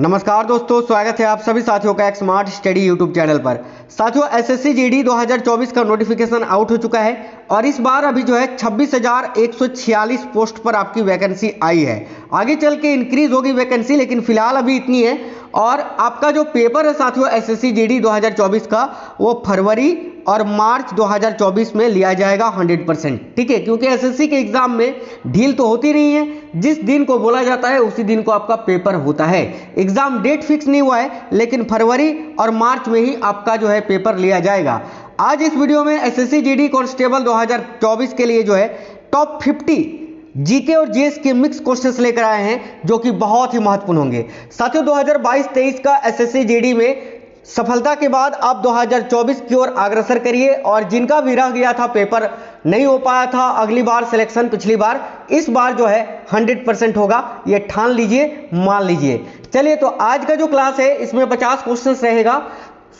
नमस्कार दोस्तों, स्वागत है आप सभी साथियों का एक स्मार्ट स्टडी यूट्यूब चैनल पर। साथियों, एसएससी जीडी 2024 का नोटिफिकेशन आउट हो चुका है और इस बार अभी जो है 26,146 पोस्ट पर आपकी वैकेंसी आई है। आगे चल के इंक्रीज होगी वैकेंसी, लेकिन फिलहाल अभी इतनी है। और आपका जो पेपर है साथियों एसएससी जीडी 2024 का, वो फरवरी और मार्च 2024 में लिया जाएगा 100%। ठीक है, क्योंकि एसएससी के एग्जाम में ढील तो होती नहीं है। जिस दिन को बोला जाता है उसी दिन को आपका पेपर होता है। एग्जाम डेट फिक्स नहीं हुआ है, लेकिन फरवरी और मार्च में ही आपका जो है पेपर लिया जाएगा। आज इस वीडियो में एसएससी जीडी कांस्टेबल 2024 के लिए जो है टॉप 50 जीके और जीएस के मिक्स क्वेश्चंस लेकर आए हैं, जो कि बहुत ही महत्वपूर्ण होंगे। साथियों, 2022-23 का एसएससी जीडी में सफलता के बाद आप 2024 की ओर अग्रसर करिए। और जिनका भी रह गया था, पेपर नहीं हो पाया था अगली बार सिलेक्शन, पिछली बार, इस बार जो है 100% होगा, ये ठान लीजिए, मान लीजिए। चलिए, तो आज का जो क्लास है इसमें 50 क्वेश्चंस रहेगा।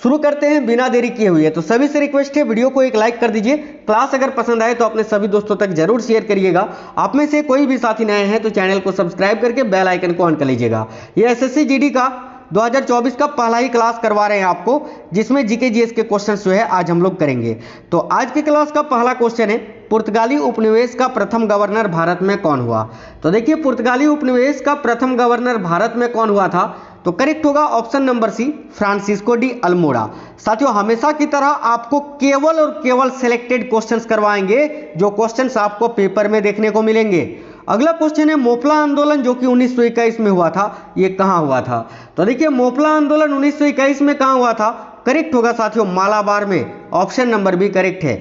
शुरू करते हैं बिना देरी किए हुए। तो सभी से रिक्वेस्ट है, वीडियो को एक लाइक कर दीजिए। क्लास अगर पसंद आए तो अपने सभी दोस्तों तक जरूर शेयर करिएगा। आप में से कोई भी साथी नए हैं तो चैनल को सब्सक्राइब करके बेल आइकन को ऑन कर लीजिएगा। ये एसएससी जीडी का 2024 का पहला ही क्लास करवा रहे हैं आपको, जिसमें जीके जीएस के क्वेश्चंस जो है आज हम लोग करेंगे। तो आज की क्लास का पहला क्वेश्चन है, पुर्तगाली उपनिवेश का प्रथम गवर्नर भारत में कौन हुआ? तो देखिए, पुर्तगाली उपनिवेश का प्रथम गवर्नर भारत में कौन हुआ था? तो करेक्ट होगा option number C, Francisco de Almeida. साथियों, हमेशा की तरह आपको केवल और केवल सिलेक्टेड क्वेश्चंस करवाएंगे, जो क्वेश्चंस आपको पेपर में देखने को मिलेंगे। अगला क्वेश्चन है, मोपला आंदोलन जो कि 1921 में हुआ था, ये कहां हुआ था? तो देखिए, मोपला आंदोलन 1921 में कहां हुआ था? करेक्ट होगा साथियों मालाबार में। ऑप्शन नंबर बी करेक्ट है।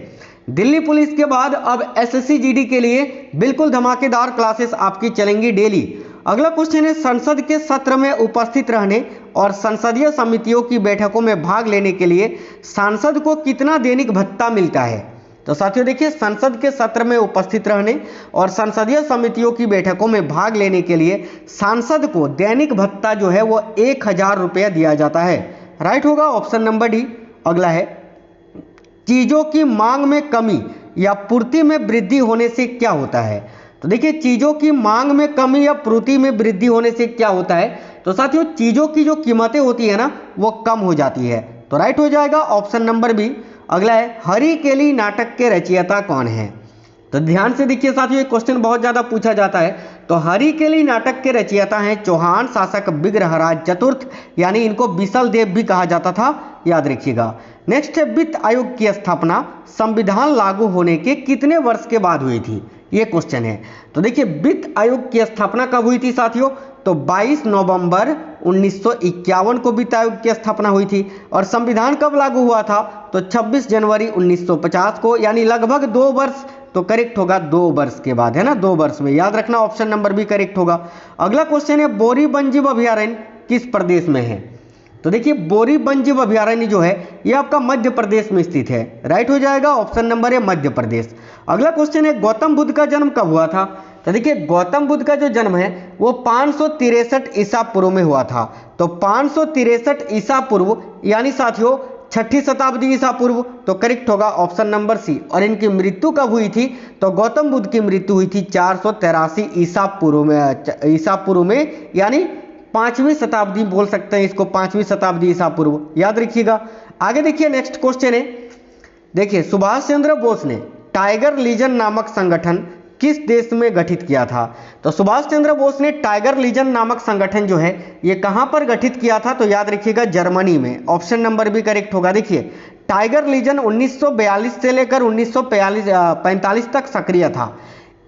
दिल्ली पुलिस के बाद अब एसएससी जीडी के लिए बिल्कुल धमाकेदार क्लासेस आपकी चलेंगी डेली। अगला क्वेश्चन है, संसद के सत्र में उपस्थित रहने और संसदीय समितियों की बैठकों में भाग लेने के लिए सांसद को कितना दैनिक भत्ता मिलता है? तो साथियों देखिए, संसद के सत्र में उपस्थित रहने और संसदीय समितियों की बैठकों में भाग लेने के लिए सांसद को दैनिक भत्ता जो है वो 1,000 रुपया दिया जाता है। राइट होगा ऑप्शन नंबर डी। अगला है, चीजों की मांग में कमी या पूर्ति में वृद्धि होने से क्या होता है? तो देखिए, चीजों की मांग में कमी या पूर्ति में वृद्धि होने से क्या होता है? तो साथियों, चीजों की जो कीमतें होती है ना, वो कम हो जाती है। तो राइट हो जाएगा ऑप्शन नंबर बी। अगला है, हरी केली नाटक के रचयिता कौन है? तो ध्यान से देखिए साथियों, ये क्वेश्चन बहुत ज्यादा पूछा जाता है। तो हरी केली नाटक के रचयिता हैं चौहान शासक विग्रहराज चतुर्थ, यानी इनको बिसल देव भी कहा जाता था, याद रखिएगा। नेक्स्ट है, वित्त आयोग की स्थापना संविधान लागू होने के कितने वर्ष के बाद हुई थी? ये क्वेश्चन है। तो देखिए, वित्त आयोग की स्थापना कब हुई थी साथियों? तो 22 नवंबर 1951 को वित्त आयोग की स्थापना हुई थी। और संविधान कब लागू हुआ था? तो 26 जनवरी 1950 को, यानी लगभग 2 वर्ष। तो करेक्ट होगा 2 वर्ष के बाद, है ना, 2 वर्ष में, याद रखना ऑप्शन नंबर भी करेक्ट होगा। अगला क्वेश्चन है, बोरी वन्यजीव अभयारण्य किस प्रदेश में है? तो देखिए, बोरी वन्यजीव अभयारण्य जो है ये आपका मध्य प्रदेश में स्थित है। राइट हो जाएगा ऑप्शन नंबर है मध्य प्रदेश। अगला क्वेश्चन है, गौतम बुद्ध का जन्म कब हुआ था? तो देखिए, गौतम बुद्ध का जो जन्म है वो 563 ईसा पूर्व में हुआ था। तो 563 ईसा पूर्व, यानी साथियों 6ठी शताब्दी ईसा पूर्व। तो करेक्ट होगा ऑप्शन नंबर सी। और इनकी मृत्यु कब हुई थी? तो गौतम बुद्ध की मृत्यु हुई थी 483 ईसा पूर्व में, यानी 5वीं शताब्दी बोल सकते हैं इसको, 5वीं शताब्दी ईसा पूर्व, याद रखिएगा। आगे देखिए, नेक्स्ट क्वेश्चन है, देखिए, सुभाष चंद्र बोस ने टाइगर लीजन नामक संगठन किस देश में गठित किया था? तो सुभाष चंद्र बोस ने टाइगर लीजन नामक संगठन जो है ये कहां पर गठित किया था? तो याद रखिएगा जर्मनी में। ऑप्शन नंबर भी करेक्ट होगा। देखिए, टाइगर लीजन 1942 से लेकर 1945 तक सक्रिय था।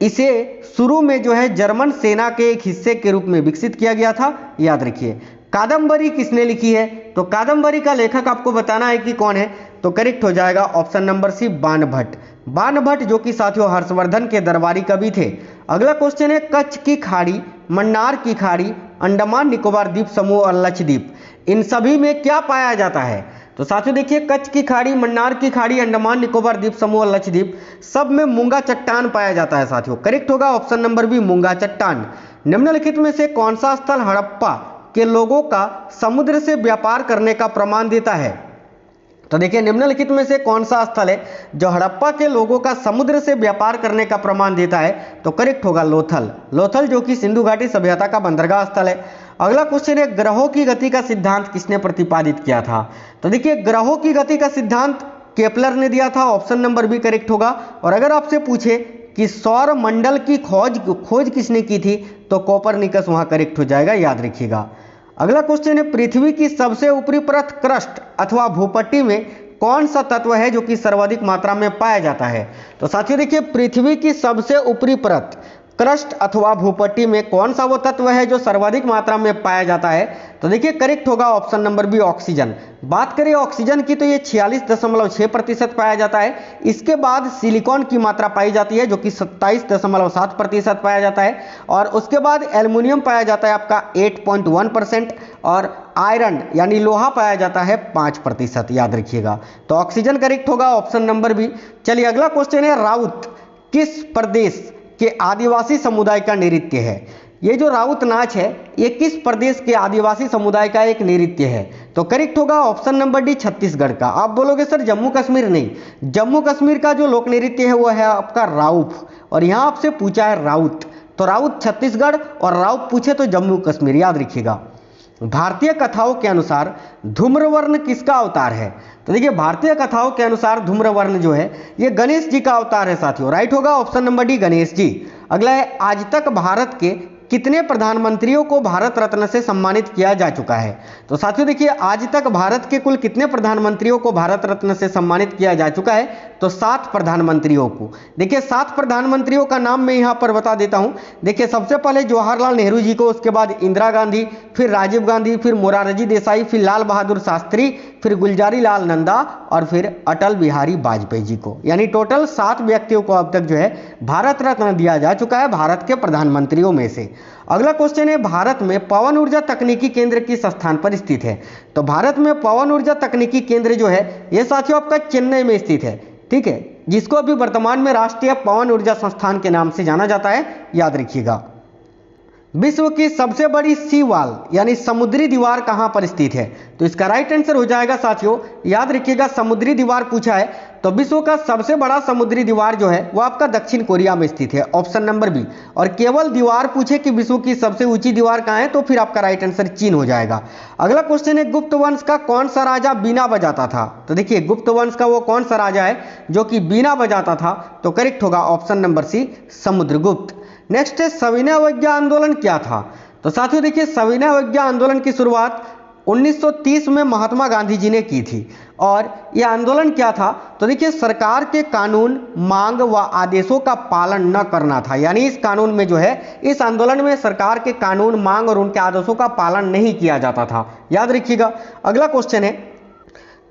इसे शुरू में जो है जर्मन सेना के एक हिस्से के रूप में विकसित किया गया था, याद रखिए। कादम्बरी किसने लिखी है? तो कादम्बरी का लेखक आपको बताना है कि कौन है। तो करेक्ट हो जाएगा option number C, Banabhatta. Banabhatta जो कि साथियों हर्षवर्धन के दरबारी कवि थे। अगला क्वेश्चन है, कच्छ की खाड़ी, मन्नार की खाड़ी, अंडमान निकोबार द्वीप समूह और लक्षद्वीप, इन सभी में क्या पाया जाता है? तो साथियों देखिए, कच्छ की खाड़ी, मन्नार की खाड़ी, अंडमान निकोबार द्वीप समूह और लक्षद्वीप, सब में मूंगा चट्टान पाया जाता है साथियों। करेक्ट होगा ऑप्शन नंबर बी, मूंगा चट्टान। निम्नलिखित में से कौन सा स्थल हड़प्पा के लोगों का समुद्र से व्यापार करने का प्रमाण देता है? तो देखिए निम्नलिखित में से कौन सा स्थल है जो हड़प्पा के लोगों का समुद्र से व्यापार करने का प्रमाण देता है? तो करेक्ट होगा लोथल। लोथल जो कि सिंधु घाटी सभ्यता का बंदरगाह स्थल है। अगला क्वेश्चन है, ग्रहों की गति का सिद्धांत किसने प्रतिपादित किया था? तो देखिए ग्रहों की गति का सिद्धांत केपलर ने दिया था, ऑप्शन नंबर बी करेक्ट होगा। और अगर आपसे पूछे कि सौर मंडल की खोज किसने की थी? तो कोपरनिकस वहां करेक्ट हो जाएगा, याद रखिएगा। अगला क्वेश्चन है, पृथ्वी की सबसे ऊपरी परत क्रस्ट अथवा भूपट्टी में कौन सा तत्व है जो कि सर्वाधिक मात्रा में पाया जाता है? तो साथियों देखिए पृथ्वी की सबसे ऊपरी परत क्रस्ट अथवा भूपट्टी में कौन सा वो तत्व है जो सर्वाधिक मात्रा में पाया जाता है? तो देखिए करेक्ट होगा ऑप्शन नंबर बी ऑक्सीजन। बात करें ऑक्सीजन की तो ये 46.6% पाया जाता है। इसके बाद सिलिकॉन की मात्रा पाई जाती है जो कि 27.7% पाया जाता है। और उसके बाद एल्युमिनियम पाया जाता है आपका 8.1% और आयरन यानी लोहा पाया जाता है 5%, याद रखिएगा। तो ऑक्सीजन करेक्ट होगा ऑप्शन नंबर बी। चलिए अगला क्वेश्चन है, राउत किस प्रदेश के आदिवासी समुदाय का नृत्य है? ये जो राउत नाच है ये किस प्रदेश के आदिवासी समुदाय का एक नृत्य है? तो करेक्ट होगा ऑप्शन नंबर डी छत्तीसगढ़ का। आप बोलोगे सर जम्मू कश्मीर नहीं, जम्मू कश्मीर का जो लोक नृत्य है वो है आपका राउफ, और यहाँ आपसे पूछा है राउत, तो राउत छत्तीसगढ़ और राउफ पूछे तो जम्मू कश्मीर, याद रखिएगा। भारतीय कथाओं के अनुसार धूम्रवर्ण किसका अवतार है? तो देखिए भारतीय कथाओं के अनुसार धूम्रवर्ण जो है ये गणेश जी का अवतार है साथियों, राइट होगा option number D Ganesh ji. अगला है, आज तक भारत के कितने प्रधानमंत्रियों को भारत रत्न से सम्मानित किया जा चुका है? तो साथियों देखिए आज तक भारत के कुल कितने प्रधानमंत्रियों को भारत रत्न से सम्मानित किया जा चुका है? तो 7 प्रधानमंत्रियों को। देखिए 7 प्रधानमंत्रियों का नाम मैं यहाँ पर बता देता हूँ। देखिए सबसे पहले जवाहरलाल नेहरू जी को, उसके बाद इंदिरा गांधी, फिर राजीव गांधी, फिर मोरारजी देसाई, फिर लाल बहादुर शास्त्री, फिर गुलजारी लाल नंदा और फिर अटल बिहारी वाजपेयी जी को। यानी टोटल 7 व्यक्तियों को अब तक जो है भारत रत्न दिया जा चुका है भारत के प्रधानमंत्रियों में से। अगला क्वेश्चन है, भारत में पवन ऊर्जा तकनीकी केंद्र किस स्थान पर स्थित है? तो भारत में पवन ऊर्जा तकनीकी केंद्र जो है ये साथियों आपका चेन्नई में स्थित है, ठीक है, जिसको अभी वर्तमान में राष्ट्रीय पवन ऊर्जा संस्थान के नाम से जाना जाता है, याद रखिएगा। विश्व की सबसे बड़ी सी वॉल यानी समुद्री दीवार कहां पर स्थित है? तो इसका राइट आंसर हो जाएगा साथियों, याद रखिएगा, समुद्री दीवार पूछा है तो विश्व का सबसे बड़ा समुद्री दीवार जो है वो आपका दक्षिण कोरिया में स्थित है, ऑप्शन नंबर बी। और केवल दीवार पूछे कि विश्व की सबसे ऊंची दीवार कहां है तो फिर आपका राइट आंसर चीन हो जाएगा। अगला क्वेश्चन है, गुप्त वंश का कौन सा राजा बीना बजाता था? तो देखिए गुप्त वंश का वो कौन सा राजा है जो कि बीना बजाता था? तो करेक्ट होगा option number C Samudragupta. Next है, सविनय अवज्ञा आंदोलन क्या था? तो साथियों देखिए सविनय अवज्ञा आंदोलन की शुरुआत 1930 में महात्मा गांधी जी ने की थी। और यह आंदोलन क्या था? तो देखिए सरकार के कानून, मांग व आदेशों का पालन न करना था। यानी इस कानून में जो है, इस आंदोलन में सरकार के कानून, मांग और उनके आदेशों का पालन नहीं किया जाता था, याद रखिएगा। अगला क्वेश्चन है,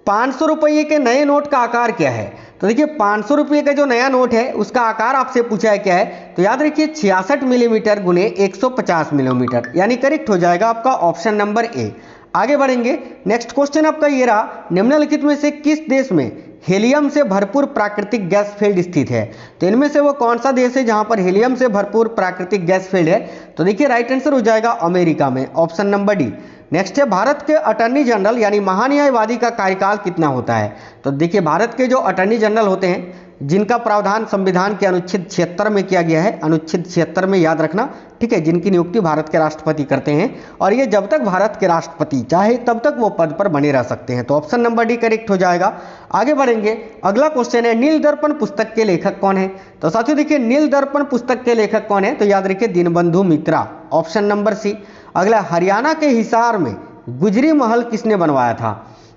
500 रुपये के नए नोट का आकार क्या है? तो देखिए 500 रुपये का जो नया नोट है उसका आकार आपसे पूछा है क्या है? तो याद रखिए 66 मिलीमीटर गुने 150 मिलीमीटर, यानी करेक्ट हो जाएगा आपका ऑप्शन नंबर ए। आगे बढ़ेंगे, नेक्स्ट क्वेश्चन आपका ये रहा, निम्नलिखित में से किस देश में हीलियम से भरपूर प्राकृतिक गैस फील्ड स्थित है? तो इनमें से वो कौन सा देश है जहां पर हीलियम से भरपूर प्राकृतिक गैस फील्ड है? तो देखिए राइट आंसर हो जाएगा अमेरिका में, ऑप्शन नंबर डी। नेक्स्ट है, भारत के अटॉर्नी जनरल यानी महान्यायवादी का कार्यकाल कितना होता है? तो देखिए भारत के जो अटॉर्नी जनरल होते हैं जिनका प्रावधान संविधान के अनुच्छेद 76 में किया गया है, अनुच्छेद 76 में, याद रखना, ठीक है, जिनकी नियुक्ति भारत के राष्ट्रपति करते हैं और ये जब तक भारत के राष्ट्रपति चाहे तब तक वो पद पर बने रह सकते हैं। तो ऑप्शन नंबर डी करेक्ट हो जाएगा। आगे बढ़ेंगे, अगला क्वेश्चन है, नील दर्पण पुस्तक के लेखक कौन है? तो साथियों देखिए नील दर्पण पुस्तक के लेखक कौन है? तो याद रखिए दीनबंधु मित्रा, ऑप्शन नंबर सी। अगला, हरियाणा के हिसार में गुजरी महल किसने बनवाया था?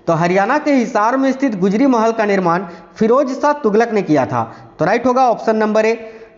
तो हरियाणा के हिसार में स्थित गुजरी महल का निर्माण फिरोज शाह तुगलक ने किया था। तो राइट होगा ऑप्शन नंबर ए।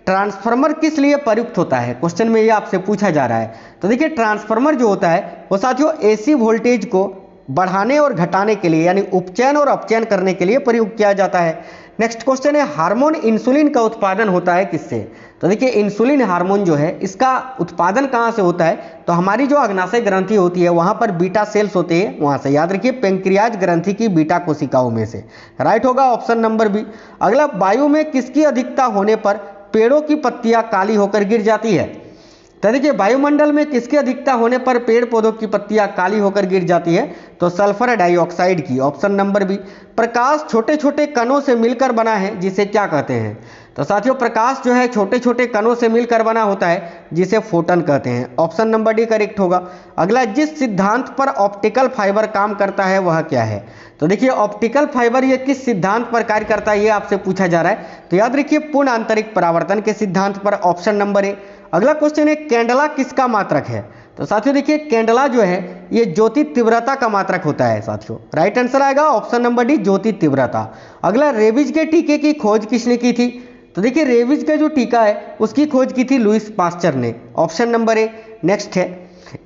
ट्रांसफार्मर किस लिए प्रयुक्त होता है? क्वेश्चन में ये आपसे पूछा जा रहा है। तो देखिए ट्रांसफार्मर जो होता है वो साथियों एसी वोल्टेज को बढ़ाने और घटाने के लिए यानी उपचयन और अपचयन करने के लिए प्रयोग किया जाता है। नेक्स्ट क्वेश्चन है, हार्मोन इंसुलिन का उत्पादन होता है किससे? तो देखिए इंसुलिन हार्मोन जो है इसका उत्पादन कहाँ से होता है? तो हमारी जो अग्नाशय ग्रंथि होती है वहाँ पर बीटा सेल्स होते हैं, वहाँ से, याद रखिए पेंक्रियाज ग्रंथि की बीटा कोशिकाओं में से। राइट होगा ऑप्शन नंबर बी। अगला, वायु में किसकी अधिकता होने पर पेड़ों की पत्तियां काली होकर गिर जाती है? तो देखिए वायुमंडल में किसकी अधिकता होने पर पेड़ पौधों की पत्तियां काली होकर गिर जाती है? तो सल्फर डाइऑक्साइड की, ऑप्शन नंबर बी। प्रकाश छोटे छोटे कणों से मिलकर बना है, जिसे क्या कहते हैं? तो साथियों प्रकाश जो है छोटे छोटे कणों से मिलकर बना होता है, जिसे फोटन कहते हैं, ऑप्शन नंबर डी करेक्ट होगा। अगला, जिस सिद्धांत पर ऑप्टिकल फाइबर काम करता है वह क्या है? तो देखिए ऑप्टिकल फाइबर ये किस सिद्धांत पर कार्य करता है, ये आपसे पूछा जा रहा है। तो याद रखिए पूर्ण आंतरिक परावर्तन के सिद्धांत पर, ऑप्शन नंबर ए। अगला क्वेश्चन है, कैंडला किसका मात्रक है? तो साथियों देखिए कैंडला जो है ये ज्योति तीव्रता का मात्रक होता है साथियों। राइट आंसर आएगा ऑप्शन नंबर डी, ज्योति तीव्रता। अगला, रेबीज के टीके की खोज किसने की थी? तो देखिए रेबीज का जो टीका है उसकी खोज की थी लुईस पास्चर ने, ऑप्शन नंबर ए। नेक्स्ट है,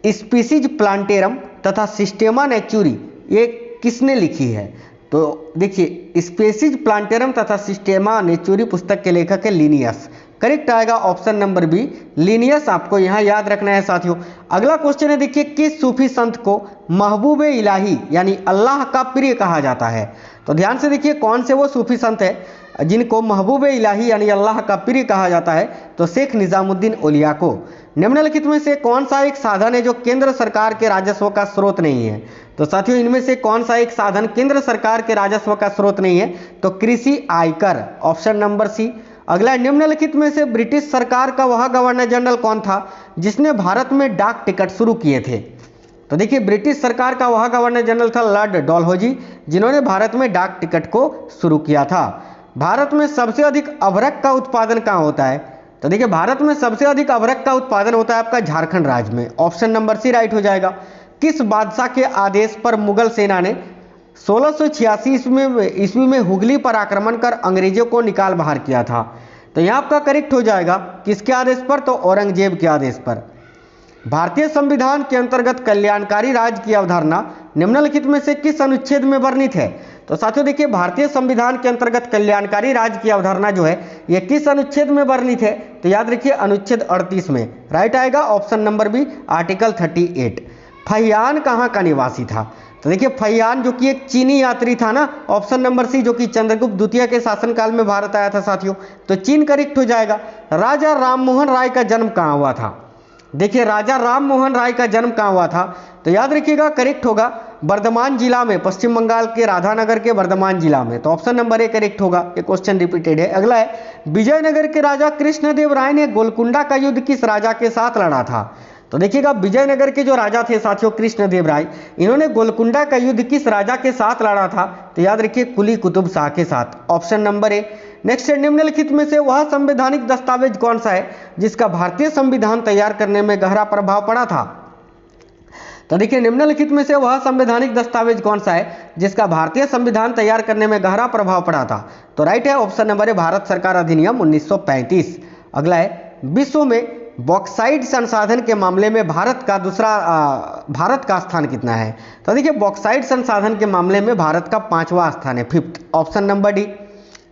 स्पीसीज प्लांटेरम तथा सिस्टेमा नेचुरी ये किसने लिखी है? तो देखिए स्पीसीज प्लांटेरम तथा सिस्टेमा नेचुरी पुस्तक के लेखक है लिनियस। करेक्ट आएगा ऑप्शन नंबर बी, लिनियस आपको यहां याद रखना है साथियों। अगला क्वेश्चन है, देखिए किस सूफी संत को महबूब इलाही यानी अल्लाह का प्रिय कहा जाता है? तो ध्यान से देखिए कौन से वो सूफी संत है जिनको महबूब इलाही यानी अल्लाह का प्रिय कहा जाता है? तो शेख निजामुद्दीन औलिया को। निम्नलिखित में से कौन सा एक साधन है जो केंद्र सरकार के राजस्व का स्रोत नहीं है? तो साथियों इनमें से कौन सा एक साधन केंद्र सरकार के राजस्व का स्रोत नहीं है? तो कृषि आयकर, ऑप्शन नंबर सी। अगला, निम्नलिखित में से ब्रिटिश सरकार का वह गवर्नर जनरल कौन था जिसने भारत में डाक टिकट शुरू किए थे? तो देखिए ब्रिटिश सरकार का वह गवर्नर जनरल था लॉर्ड डलहौजी, जिन्होंने भारत में डाक टिकट को शुरू किया था। भारत में सबसे अधिक अभ्रक का उत्पादन कहाँ होता है? तो देखिए भारत में सबसे अधिक अभ्रक का उत्पादन होता है आपका झारखंड राज्य में, ऑप्शन नंबर सी राइट हो जाएगा। किस बादशाह के आदेश पर मुगल सेना ने 1686 ईस्वी में हुगली पर आक्रमण कर अंग्रेजों को निकाल बाहर किया था? तो यहाँ आपका करेक्ट हो जाएगा किसके आदेश पर? तो औरंगजेब के आदेश पर। भारतीय संविधान के अंतर्गत कल्याणकारी राज्य की अवधारणा निम्नलिखित में से किस अनुच्छेद में वर्णित है? तो साथियों देखिए भारतीय संविधान के अंतर्गत कल्याणकारी राज्य की अवधारणा जो है यह किस अनुच्छेद में वर्णित है? तो याद रखिए अनुच्छेद 38 में। राइट आएगा ऑप्शन नंबर बी, आर्टिकल 38। फहियान कहाँ का निवासी था? तो देखिए फहियान जो कि एक चीनी यात्री था ना, ऑप्शन नंबर सी, जो कि चंद्रगुप्त द्वितीय के शासनकाल में भारत आया था साथियों, तो चीन करेक्ट हो जाएगा। राजा राममोहन राय का जन्म कहाँ हुआ था? देखिए राजा राममोहन राय का जन्म कहाँ हुआ था? तो याद रखिएगा करेक्ट होगा बर्धमान जिला में, पश्चिम बंगाल के राधानगर के बर्धमान जिला में, तो ऑप्शन नंबर ए करेक्ट होगा। ये क्वेश्चन रिपीटेड है। अगला है, विजयनगर के राजा कृष्णदेव राय ने गोलकुंडा का युद्ध किस राजा के साथ लड़ा था? तो देखिएगा विजयनगर के जो राजा थे साथियों कृष्णदेव राय, इन्होंने गोलकुंडा का युद्ध किस राजा के साथ लड़ा था? तो याद रखिए कुली कुतुब शाह के साथ, ऑप्शन नंबर ए। नेक्स्ट है, निम्नलिखित में से वह संवैधानिक दस्तावेज कौन सा है जिसका भारतीय संविधान तैयार करने में गहरा प्रभाव पड़ा था? तो देखिए निम्नलिखित में से वह संवैधानिक दस्तावेज कौन सा है जिसका भारतीय संविधान तैयार करने में गहरा प्रभाव पड़ा था? तो राइट है ऑप्शन नंबर ए, भारत सरकार अधिनियम 1935। अगला है, विश्व में बॉक्साइट संसाधन के मामले में भारत का स्थान कितना है? तो देखिए बॉक्साइट संसाधन के मामले में भारत का 5वां स्थान है, 5th, option number D.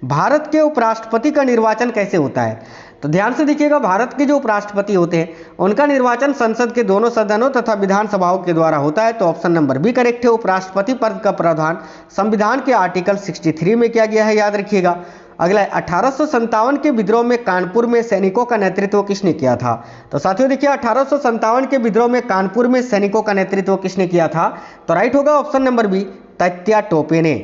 Bharat के उपराष्ट्रपति का निर्वाचन कैसे होता है? तो ध्यान से देखिएगा भारत के जो उपराष्ट्रपति होते हैं उनका निर्वाचन संसद के दोनों सदनों तथा विधानसभाओं के द्वारा होता है, तो ऑप्शन नंबर बी करेक्ट है। उपराष्ट्रपति पद का प्रावधान संविधान के आर्टिकल 63 में किया गया है, याद रखिएगा। अगला है, 1857 के विद्रोह में कानपुर में सैनिकों का नेतृत्व किसने किया था? तो साथियों देखिए 1857 के विद्रोह में कानपुर में सैनिकों का नेतृत्व किसने किया था? तो राइट होगा option number B, Tatya Tope ने।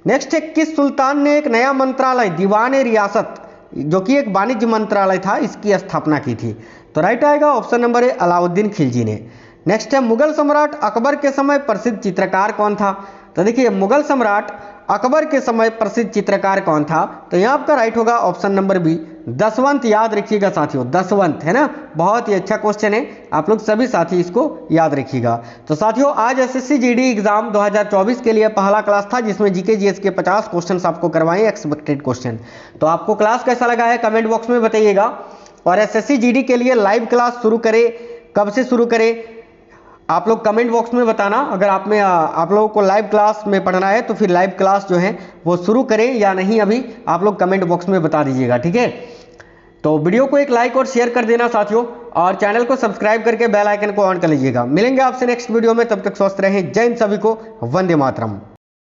नेक्स्ट है, किस सुल्तान ने एक नया मंत्रालय दीवान रियासत जो कि एक वाणिज्य मंत्रालय था इसकी स्थापना की थी? तो राइट आएगा option number A, Alauddin Khilji ने। नेक्स्ट है, मुगल सम्राट अकबर के समय प्रसिद्ध चित्रकार कौन था? तो देखिए मुगल सम्राट अकबर के समय प्रसिद्ध चित्रकार कौन था? तो यहाँ आपका राइट होगा ऑप्शन नंबर बी, दसवंत। याद रखिएगा साथियों, दसवंत है ना, बहुत ही अच्छा क्वेश्चन है, आप लोग सभी साथी इसको याद रखिएगा। तो साथियों आज एसएससी जीडी एग्जाम 2024 के लिए पहला क्लास था जिसमें जीके जीएस के 50 क्वेश्चन आपको करवाएं, एक्सपेक्टेड क्वेश्चन। तो आपको क्लास कैसा लगा है कमेंट बॉक्स में बताइएगा। और एसएससी जीडी के लिए लाइव क्लास शुरू करें, कब से शुरू करें आप लोग कमेंट बॉक्स में बताना। अगर आप लोगों को लाइव क्लास में पढ़ना है तो फिर लाइव क्लास जो है वो शुरू करें या नहीं, अभी आप लोग कमेंट बॉक्स में बता दीजिएगा, ठीक है। तो वीडियो को एक लाइक और शेयर कर देना साथियों, और चैनल को सब्सक्राइब करके बेल आइकन को ऑन कर लीजिएगा। मिलेंगे आपसे नेक्स्ट वीडियो में, तब तक स्वस्थ रहें। जय हिंद सभी को, वंदे मातरम।